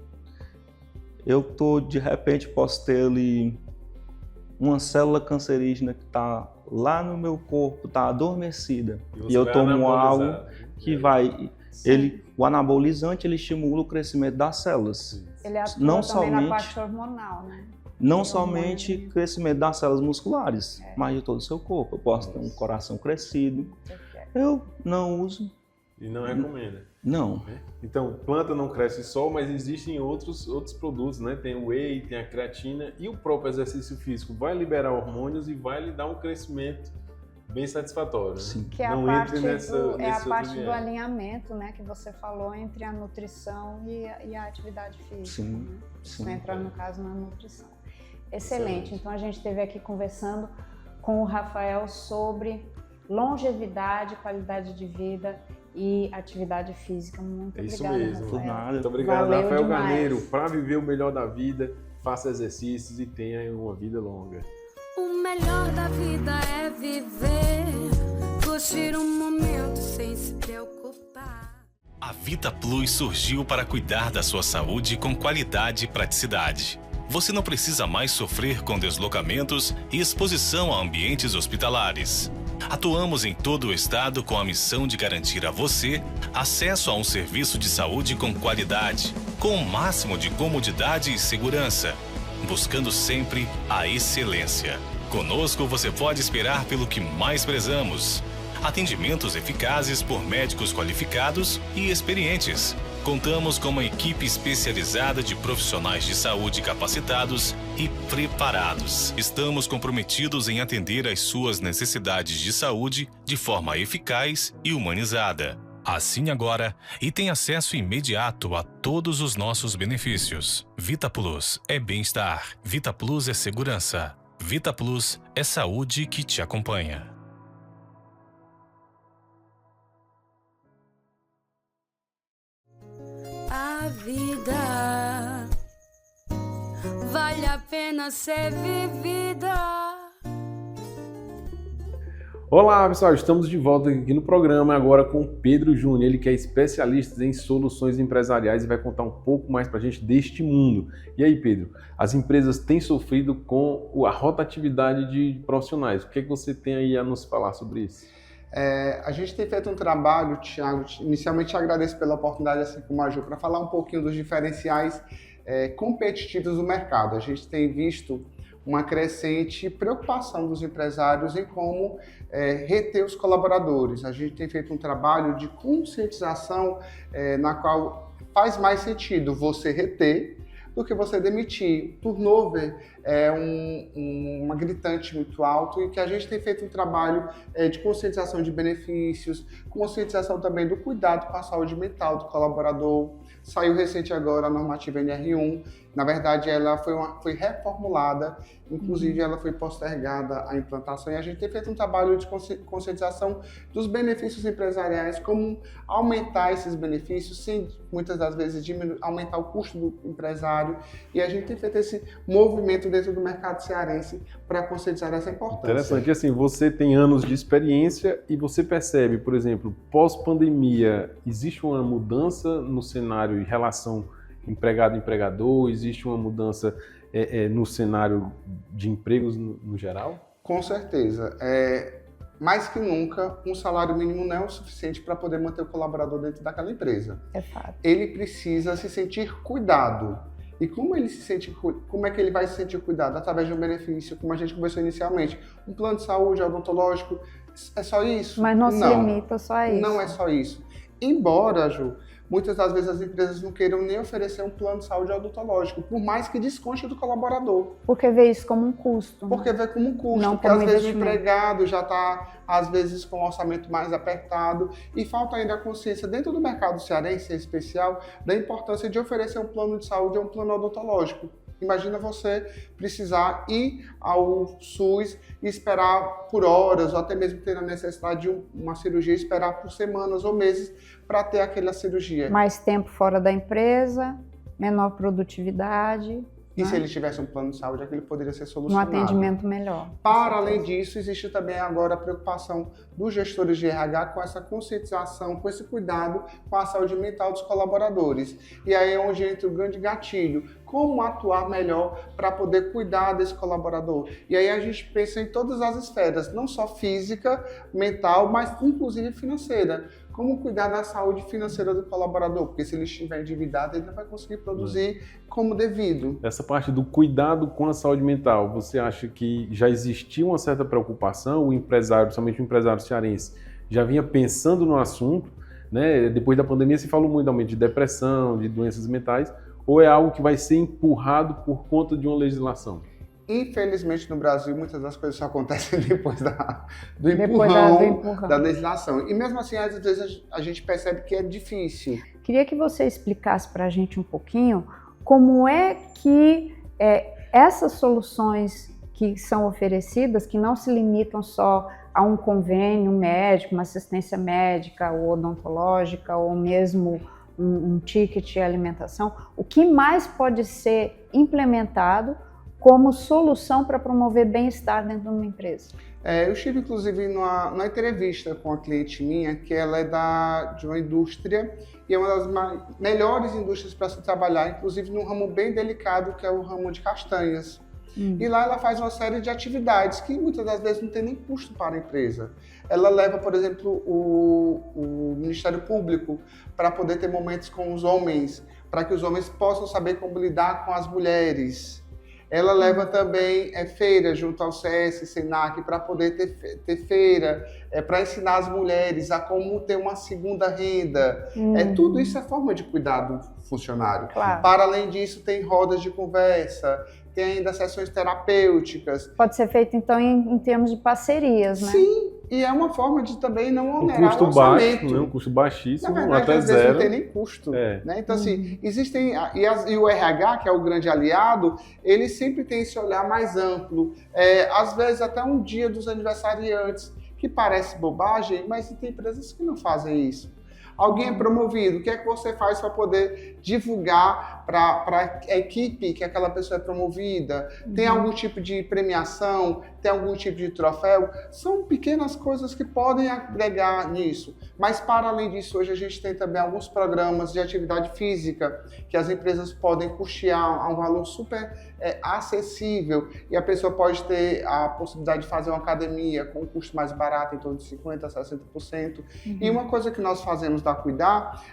De repente posso ter ali uma célula cancerígena que está lá no meu corpo, está adormecida. E eu tomo algo que vai... O anabolizante ele estimula o crescimento das células. Ele atua também na parte hormonal, né? Não somente crescimento das células musculares, mas de todo o seu corpo. Eu posso ter um coração crescido. Eu não uso. E não recomenda. Não. Então, planta não cresce só, mas existem outros produtos, né? Tem o whey, tem a creatina e o próprio exercício físico vai liberar hormônios e vai lhe dar um crescimento bem satisfatório. Né? Sim. Que é não a parte, entre nessa, do, é a nesse parte outro do viés. alinhamento, né, que você falou entre a nutrição e a atividade física. Sim, Né? Isso sim. entra, no caso, na nutrição. Excelente. Excelente. Então, a gente esteve aqui conversando com o Rafael sobre longevidade, qualidade de vida e atividade física. Muito É isso obrigada, mesmo. Rafael. Por nada. Muito obrigado, Valeu Rafael demais. Garneiro. Para viver o melhor da vida, faça exercícios e tenha uma vida longa. O melhor da vida é viver, curtir um momento sem se preocupar. A Vita Plus surgiu para cuidar da sua saúde com qualidade e praticidade. Você não precisa mais sofrer com deslocamentos e exposição a ambientes hospitalares. Atuamos em todo o estado com a missão de garantir a você acesso a um serviço de saúde com qualidade, com o máximo de comodidade e segurança, buscando sempre a excelência. Conosco você pode esperar pelo que mais prezamos. Atendimentos eficazes por médicos qualificados e experientes. Contamos com uma equipe especializada de profissionais de saúde capacitados e preparados. Estamos comprometidos em atender às suas necessidades de saúde de forma eficaz e humanizada. Assine agora e tenha acesso imediato a todos os nossos benefícios. Vita Plus é bem-estar. Vita Plus é segurança. Vita Plus é saúde que te acompanha. A vida vale a pena ser vivida. Olá, pessoal, estamos de volta aqui no programa agora com o Pedro Júnior, ele que é especialista em soluções empresariais e vai contar um pouco mais para a gente deste mundo. E aí, Pedro, as empresas têm sofrido com a rotatividade de profissionais. O que é que você tem aí a nos falar sobre isso? A gente tem feito um trabalho, Thiago, inicialmente te agradeço pela oportunidade, assim como a Ju, para falar um pouquinho dos diferenciais competitivos do mercado. A gente tem visto uma crescente preocupação dos empresários em como reter os colaboradores. A gente tem feito um trabalho de conscientização na qual faz mais sentido você reter do que você demitir. Turnover é uma gritante muito alto e que a gente tem feito um trabalho de conscientização de benefícios, conscientização também do cuidado com a saúde mental do colaborador. Saiu recente agora a normativa NR1, na verdade ela foi reformulada, inclusive ela foi postergada a implantação e a gente tem feito um trabalho de conscientização dos benefícios empresariais, como aumentar esses benefícios sem muitas das vezes aumentar o custo do empresário e a gente tem feito esse movimento dentro do mercado cearense para conscientizar essa importância. Interessante, assim, você tem anos de experiência e você percebe, por exemplo, pós-pandemia, existe uma mudança no cenário em relação empregado-empregador, existe uma mudança no cenário de empregos no geral? Com certeza. Mais que nunca, um salário mínimo não é o suficiente para poder manter o colaborador dentro daquela empresa. É fato. Ele precisa se sentir cuidado. E como é que ele vai se sentir cuidado? Através de um benefício, como a gente conversou inicialmente. Um plano de saúde odontológico, é só isso? Mas não se limita só a isso. Não é só isso. Embora, Ju, muitas das vezes as empresas não queiram nem oferecer um plano de saúde odontológico, por mais que desconte do colaborador. Porque vê isso como um custo. Porque vê como um custo, Não porque como às vezes o investimento. empregado já está, às vezes, com o orçamento mais apertado e falta ainda a consciência dentro do mercado cearense, em especial, da importância de oferecer um plano de saúde ou um plano odontológico. Imagina você precisar ir ao SUS e esperar por horas, ou até mesmo ter a necessidade de uma cirurgia, esperar por semanas ou meses para ter aquela cirurgia. Mais tempo fora da empresa, menor produtividade. E né? se ele tivesse um plano de saúde, aquilo poderia ser Um solucionado. atendimento melhor. Para além disso, existe também agora a preocupação dos gestores de RH com essa conscientização, com esse cuidado com a saúde mental dos colaboradores. E aí é onde entra o grande gatilho. Como atuar melhor para poder cuidar desse colaborador? E aí a gente pensa em todas as esferas, não só física, mental, mas inclusive financeira. Como cuidar da saúde financeira do colaborador? Porque se ele estiver endividado, ele não vai conseguir produzir como devido. Essa parte do cuidado com a saúde mental, você acha que já existia uma certa preocupação? O empresário, principalmente o empresário cearense, já vinha pensando no assunto, né? Depois da pandemia se falou muito aumento de depressão, de doenças mentais, ou é algo que vai ser empurrado por conta de uma legislação? Infelizmente, no Brasil, muitas das coisas só acontecem depois do empurrão da legislação. E mesmo assim, às vezes a gente percebe que é difícil. Queria que você explicasse para a gente um pouquinho como é que essas soluções que são oferecidas, que não se limitam só a um convênio médico, uma assistência médica ou odontológica, ou mesmo um ticket de alimentação, o que mais pode ser implementado como solução para promover bem-estar dentro de uma empresa? Eu estive, inclusive, numa entrevista com uma cliente minha, que ela é de uma indústria, e é uma das melhores indústrias para se trabalhar, inclusive num ramo bem delicado, que é o ramo de castanhas. E lá ela faz uma série de atividades que muitas das vezes não tem nem custo para a empresa. Ela leva, por exemplo, o Ministério Público para poder ter momentos com os homens, para que os homens possam saber como lidar com as mulheres. Ela leva também feira junto ao CS, Senac, para poder ter feira, para ensinar as mulheres a como ter uma segunda renda. Tudo isso é forma de cuidar do funcionário. Claro. Para além disso, tem rodas de conversa, tem ainda sessões terapêuticas. Pode ser feito, então, em termos de parcerias, né? Sim, e é uma forma de também não onerar um custo o orçamento. baixo, né? Um custo baixíssimo, Na verdade, até às vezes zero. não tem nem custo. Né? Então, assim, existem... E o RH, que é o grande aliado, ele sempre tem esse olhar mais amplo. Às vezes, até um dia dos aniversariantes, que parece bobagem, mas tem empresas que não fazem isso. Alguém é promovido, o que é que você faz para poder divulgar para a equipe que aquela pessoa é promovida? Tem algum tipo de premiação? Tem algum tipo de troféu? São pequenas coisas que podem agregar nisso. Mas, para além disso, hoje a gente tem também alguns programas de atividade física que as empresas podem custear a um valor super acessível, e a pessoa pode ter a possibilidade de fazer uma academia com um custo mais barato, em torno de 50% a 60%. E uma coisa que nós fazemos da Cuidar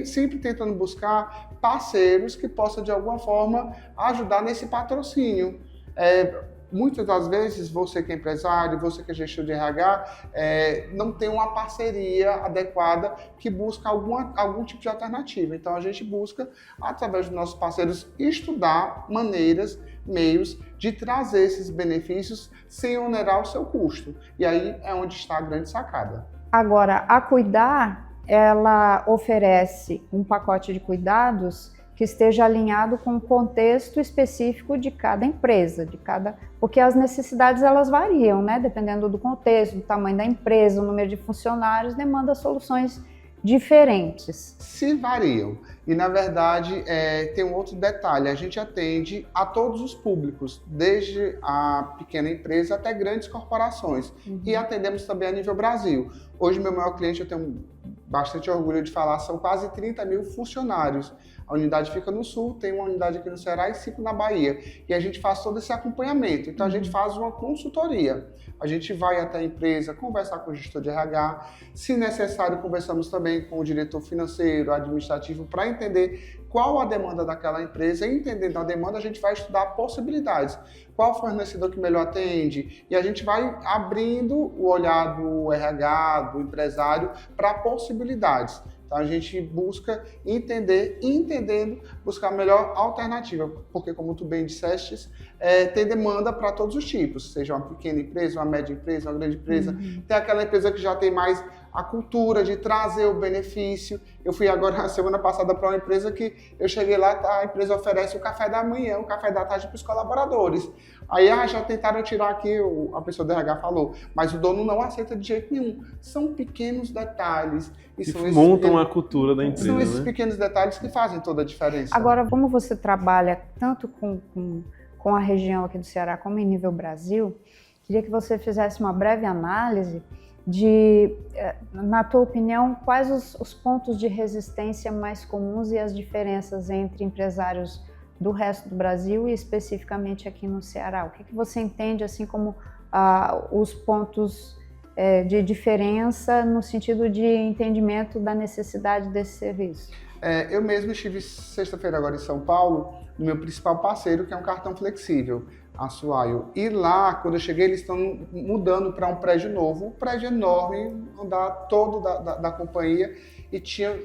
sempre tentando buscar parceiros que possam, de alguma forma, ajudar nesse patrocínio. Muitas das vezes, você que é empresário, você que é gestor de RH, não tem uma parceria adequada que busca algum tipo de alternativa. Então, a gente busca, através dos nossos parceiros, estudar maneiras, meios de trazer esses benefícios sem onerar o seu custo. E aí é onde está a grande sacada. Agora, a Cuidar, ela oferece um pacote de cuidados que esteja alinhado com o contexto específico de cada empresa, porque as necessidades elas variam, né? Dependendo do contexto, do tamanho da empresa, o número de funcionários, demanda soluções diferentes. Se variam. E, na verdade, tem um outro detalhe, a gente atende a todos os públicos, desde a pequena empresa até grandes corporações. E atendemos também a nível Brasil. Hoje, meu maior cliente, eu tenho bastante orgulho de falar, são quase 30 mil funcionários. A unidade fica no Sul, tem uma unidade aqui no Ceará e 5 na Bahia. E a gente faz todo esse acompanhamento. Então, a gente faz uma consultoria. A gente vai até a empresa, conversar com o gestor de RH. Se necessário, conversamos também com o diretor financeiro, administrativo, para entender qual a demanda daquela empresa. E entendendo a demanda, a gente vai estudar possibilidades. Qual fornecedor que melhor atende? E a gente vai abrindo o olhar do RH, do empresário, para possibilidades. Então, a gente busca entender e, entendendo, buscar a melhor alternativa, porque, como tu bem disseste, tem demanda para todos os tipos, seja uma pequena empresa, uma média empresa, uma grande empresa. Tem aquela empresa que já tem mais a cultura de trazer o benefício. Eu fui agora, na semana passada, para uma empresa que eu cheguei lá, a empresa oferece o café da manhã, o café da tarde para os colaboradores. Aí já tentaram tirar aqui, a pessoa do RH falou, mas o dono não aceita de jeito nenhum. São pequenos detalhes. E montam a cultura da empresa. São esses pequenos detalhes que fazem toda a diferença. Agora, como você trabalha tanto com a região aqui do Ceará como em nível Brasil, queria que você fizesse uma breve análise de, na tua opinião, quais os pontos de resistência mais comuns e as diferenças entre empresários do resto do Brasil e especificamente aqui no Ceará. O que você entende assim como os pontos de diferença no sentido de entendimento da necessidade desse serviço? Eu mesmo estive sexta-feira agora em São Paulo, no meu principal parceiro, que é um cartão flexível, a Suaio. E lá, quando eu cheguei, eles estão mudando para um prédio novo, um prédio enorme, andar todo da companhia. e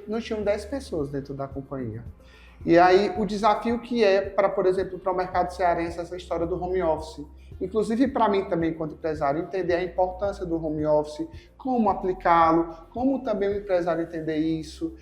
não tinham 10 pessoas dentro da companhia. E aí o desafio que é para, por exemplo, para o mercado cearense essa história do home office. Inclusive para mim também, enquanto empresário, entender a importância do home office, como aplicá-lo, como também o empresário entender isso,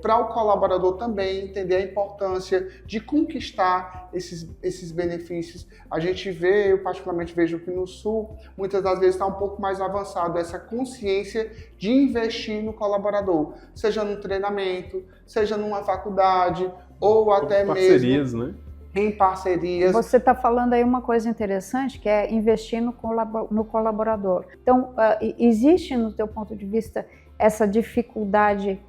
para o colaborador também entender a importância de conquistar esses benefícios. A gente vê, eu particularmente vejo que no Sul, muitas das vezes está um pouco mais avançado essa consciência de investir no colaborador, seja no treinamento, seja numa faculdade, ou até parcerias, mesmo né? Em parcerias. Você está falando aí uma coisa interessante, que é investir no colaborador. Então, existe, no teu ponto de vista, essa dificuldade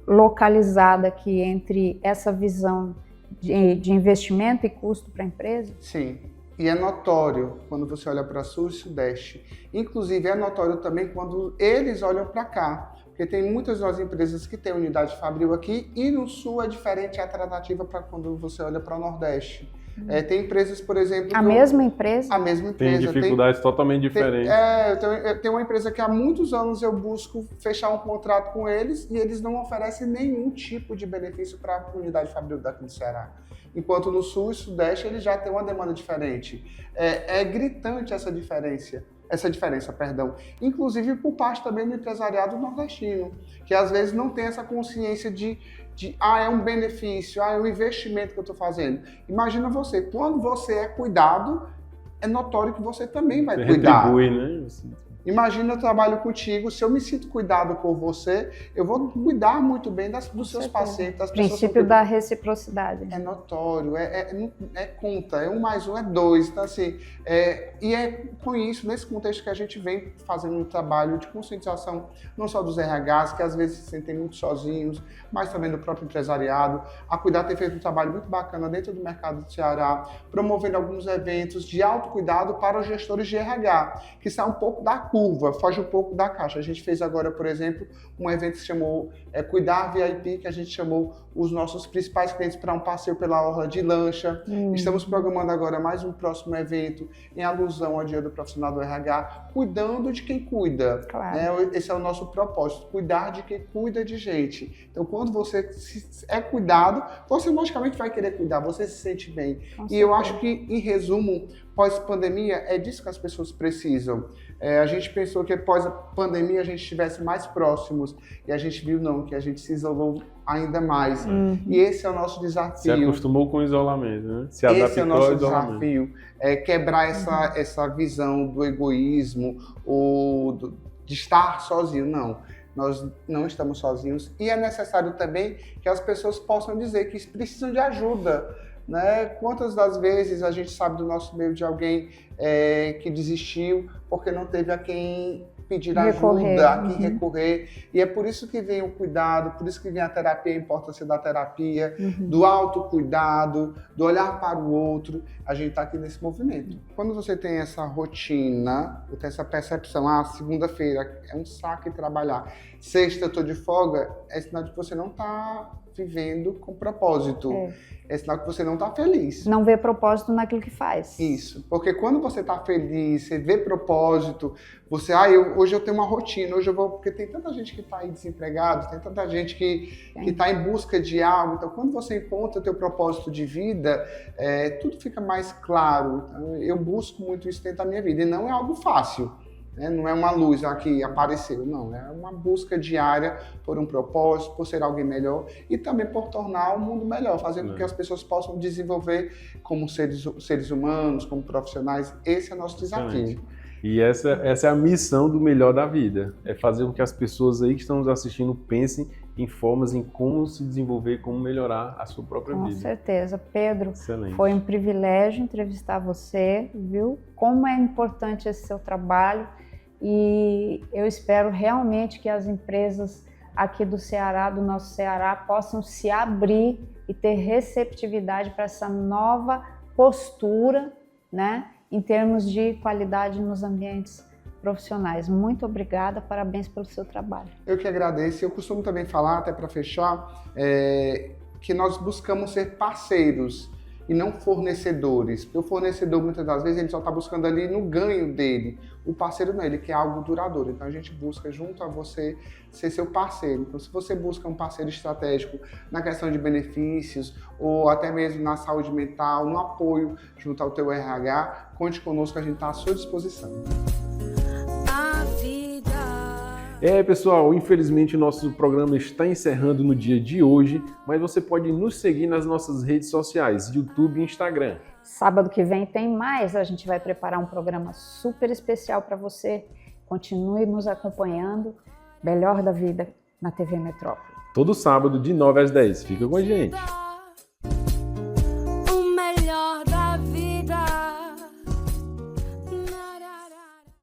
localizada aqui entre essa visão de investimento e custo para a empresa? Sim, e é notório quando você olha para Sul e Sudeste. Inclusive, é notório também quando eles olham para cá. Porque tem muitas das empresas que têm unidade fabril aqui e no Sul é diferente a tratativa para quando você olha para o Nordeste. Tem empresas, por exemplo... A mesma empresa? A mesma empresa. Tem dificuldades totalmente diferentes. Eu tenho uma empresa que há muitos anos eu busco fechar um contrato com eles e eles não oferecem nenhum tipo de benefício para a unidade fabril daqui do Ceará. Enquanto no Sul e Sudeste eles já têm uma demanda diferente. É gritante essa diferença, inclusive por parte também do empresariado nordestino, que às vezes não tem essa consciência de é um benefício, é um investimento que eu estou fazendo. Imagina você, quando você é cuidado, é notório que você também vai cuidar. Retribui, né? Imagina, eu trabalho contigo, se eu me sinto cuidado por você, eu vou cuidar muito bem dos seus pacientes, das pessoas. Princípio da reciprocidade. É notório, conta, 1 mais 1 é 2. Então, assim, e é com isso, nesse contexto que a gente vem fazendo um trabalho de conscientização, não só dos RHs, que às vezes se sentem muito sozinhos, mas também do próprio empresariado. A Cuidar tem feito um trabalho muito bacana dentro do mercado do Ceará, promovendo alguns eventos de autocuidado para os gestores de RH, que sai um pouco da curva, foge um pouco da caixa. A gente fez agora, por exemplo, um evento que se chamou Cuidar VIP, que a gente chamou os nossos principais clientes para um passeio pela orla de lancha. Estamos programando agora mais um próximo evento em alusão ao Dia do Profissional do RH, cuidando de quem cuida. Claro. Esse é o nosso propósito, cuidar de quem cuida de gente. Então, quando você é cuidado, você logicamente vai querer cuidar, você se sente bem. E eu acho que, em resumo, pós-pandemia, é disso que as pessoas precisam. A gente pensou que após a pandemia a gente estivesse mais próximos e a gente viu não, que a gente se isolou ainda mais. E esse é o nosso desafio. Se acostumou com o isolamento, né? Se adaptou esse é o nosso ao isolamento. desafio, quebrar essa visão do egoísmo ou de estar sozinho. Não, nós não estamos sozinhos e é necessário também que as pessoas possam dizer que precisam de ajuda. Né? Quantas das vezes a gente sabe do nosso meio de alguém que desistiu porque não teve a quem pedir ajuda, a quem recorrer. E é por isso que vem o cuidado, por isso que vem a terapia, a importância da terapia, do autocuidado, do olhar para o outro. A gente está aqui nesse movimento. Quando você tem essa rotina, tem essa percepção, segunda-feira é um saco trabalhar, sexta eu estou de folga, é sinal de que você não está vivendo com propósito. É sinal que você não está feliz. Não vê propósito naquilo que faz. Isso, porque quando você está feliz, você vê propósito, você, hoje eu tenho uma rotina, hoje eu vou... Porque tem tanta gente que está aí desempregado, tem tanta gente que está em busca de algo. Então, quando você encontra o teu propósito de vida, tudo fica mais claro. Então, eu busco muito isso dentro da minha vida. E não é algo fácil. Não é uma luz que apareceu, não. É uma busca diária por um propósito, por ser alguém melhor e também por tornar o mundo melhor, fazendo com que as pessoas possam desenvolver como seres humanos, como profissionais. Esse é o nosso desafio. E essa é a missão do Melhor da Vida. É fazer com que as pessoas aí que estão nos assistindo pensem em formas em como se desenvolver, como melhorar a sua própria vida. Com certeza. Pedro, excelente. Foi um privilégio entrevistar você, viu? Como é importante esse seu trabalho. E eu espero realmente que as empresas aqui do Ceará, do nosso Ceará, possam se abrir e ter receptividade para essa nova postura, né, em termos de qualidade nos ambientes profissionais. Muito obrigada, parabéns pelo seu trabalho. Eu que agradeço. Eu costumo também falar, até para fechar, que nós buscamos ser parceiros e não fornecedores. Porque o fornecedor, muitas das vezes, ele só está buscando ali no ganho dele. O parceiro não, ele quer algo duradouro. Então a gente busca junto a você ser seu parceiro. Então se você busca um parceiro estratégico na questão de benefícios ou até mesmo na saúde mental, no apoio junto ao teu RH, conte conosco, a gente está à sua disposição. Pessoal, infelizmente o nosso programa está encerrando no dia de hoje, mas você pode nos seguir nas nossas redes sociais, YouTube e Instagram. Sábado que vem tem mais, a gente vai preparar um programa super especial para você. Continue nos acompanhando. Melhor da Vida na TV Metrópole. Todo sábado de 9 às 10. Fica com a gente.